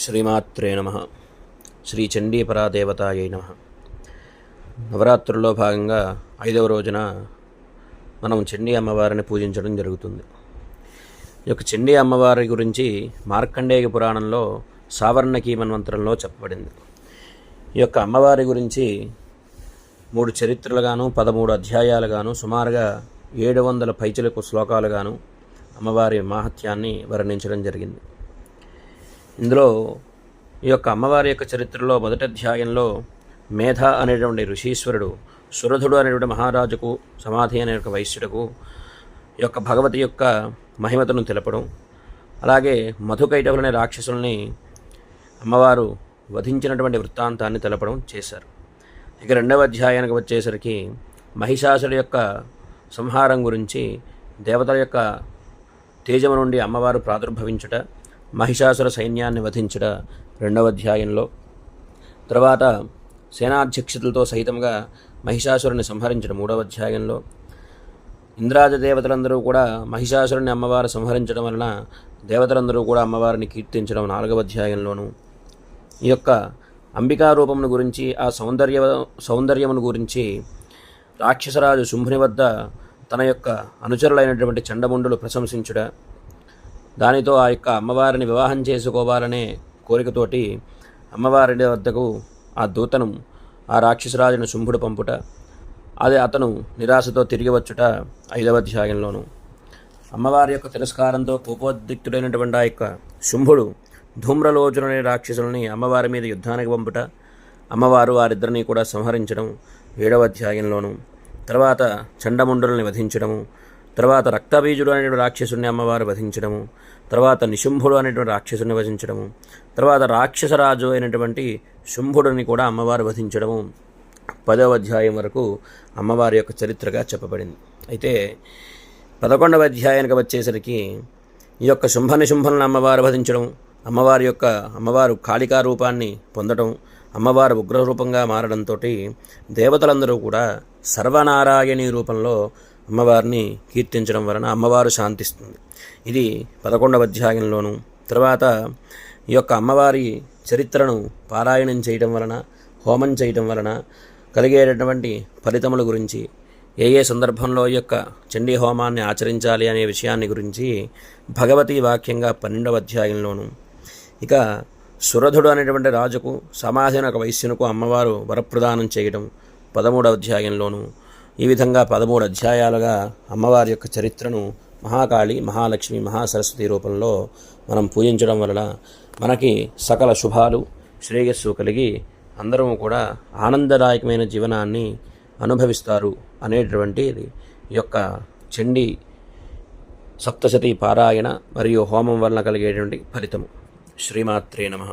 శ్రీమాత్రే నమః. శ్రీ చండీపరాదేవతాయై నమః. నవరాత్రుల్లో భాగంగా 5వ రోజున మనం చండీ అమ్మవారిని పూజించడం జరుగుతుంది. ఈ యొక్క చండీ అమ్మవారి గురించి మార్కండేయ పురాణంలో సావర్ణకీ మన్వంతరంలో చెప్పబడింది. ఈ యొక్క అమ్మవారి గురించి 3 చరిత్రలుగాను 13 అధ్యాయాలుగాను సుమారుగా 700 పైచిలకు శ్లోకాలుగాను అమ్మవారి మాహాత్యాన్ని వర్ణించడం జరిగింది. ఇందులో ఈ యొక్క అమ్మవారి యొక్క చరిత్రలో మొదటి అధ్యాయంలో మేధ అనేటువంటి ఋషీశ్వరుడు సురధుడు అనేటువంటి మహారాజుకు సమాధి అనే ఒక వైశ్యుడుకు ఈ యొక్క భగవతి యొక్క మహిమతను తెలపడం, అలాగే మధుకైటవులు అనే రాక్షసుల్ని అమ్మవారు వధించినటువంటి వృత్తాంతాన్ని తెలపడం చేశారు. ఇక 2వ అధ్యాయానికి వచ్చేసరికి మహిషాసుడి యొక్క సంహారం గురించి, దేవతల యొక్క తేజము నుండి అమ్మవారు ప్రాదుర్భవించుట, మహిషాసుర సైన్యాన్ని వధించుట 2వ అధ్యాయంలో, తర్వాత సేనాధ్యక్షులతో సహితంగా మహిషాసురుని సంహరించడం 3వ అధ్యాయంలో, ఇంద్రాది దేవతలందరూ కూడా మహిషాసురుని అమ్మవారు సంహరించడం వలన దేవతలందరూ కూడా అమ్మవారిని కీర్తించడం 4వ అధ్యాయంలోను, ఈ యొక్క అంబికా రూపమును గురించి, ఆ సౌందర్యమును గురించి రాక్షసరాజు శుంభుని వద్ద తన యొక్క అనుచరులైనటువంటి చండముండులు ప్రశంసించుట, దానితో ఆ యొక్క అమ్మవారిని వివాహం చేసుకోవాలనే కోరికతోటి అమ్మవారి వద్దకు ఆ దూతను, ఆ రాక్షసరాజును శుంభుడు పంపుట, అది అతను నిరాశతో తిరిగి వచ్చుట 5వ అధ్యాయంలోను, అమ్మవారి యొక్క తిరస్కారంతో కోపోద్రిక్తుడైనటువంటి ఆ యొక్క శుంభుడు ధూమ్రలోచన రాక్షసులని అమ్మవారి మీద యుద్ధానికి పంపుట, అమ్మవారు వారిద్దరినీ కూడా సంహరించడం 7వ అధ్యాయంలోను, తర్వాత చండముండుల్ని వధించడము, తర్వాత రక్తబీజుడు అనేటువంటి రాక్షసుని అమ్మవారు వధించడము, తర్వాత నిశుంభుడు అనేటువంటి రాక్షసుని వధించడము, తర్వాత రాక్షసరాజు అయినటువంటి శుంభుడిని కూడా అమ్మవారు వధించడము 10వ అధ్యాయం వరకు అమ్మవారి యొక్క చరిత్రగా చెప్పబడింది. అయితే 11వ అధ్యాయానికి వచ్చేసరికి ఈ యొక్క శుంభనిశుంభులను అమ్మవారు వధించడం, అమ్మవారు కాళికా రూపాన్ని పొందడం, అమ్మవారు ఉగ్రరూపంగా మారడంతో దేవతలందరూ కూడా సర్వనారాయణీ రూపంలో అమ్మవారిని కీర్తించడం వలన అమ్మవారు శాంతిస్తుంది. ఇది 11వ అధ్యాయంలోను. తర్వాత ఈ యొక్క అమ్మవారి చరిత్రను పారాయణం చేయడం వలన, హోమం చేయడం వలన కలిగేటటువంటి ఫలితముల గురించి, ఏ ఏ సందర్భంలో ఈ యొక్క చండీ హోమాన్ని ఆచరించాలి అనే విషయాన్ని గురించి భగవతీ వాక్యంగా 12వ అధ్యాయంలోను, ఇక సురధుడు అనేటువంటి రాజుకు సమాధిన ఒక వైశ్యునకు అమ్మవారు వరప్రదానం చేయడం 13వ అధ్యాయంలోను, ఈ విధంగా 13 అధ్యాయాలుగా అమ్మవారి యొక్క చరిత్రను మహాకాళి, మహాలక్ష్మి, మహాసరస్వతి రూపంలో మనం పూజించడం వలన మనకి సకల శుభాలు, శ్రేయస్సు కలిగి అందరూ కూడా ఆనందదాయకమైన జీవనాన్ని అనుభవిస్తారు అనేటువంటిది ఈ యొక్క చండీ సప్తశతి పారాయణ మరియు హోమం వలన కలిగేటువంటి ఫలితము. శ్రీమాత్రే నమః.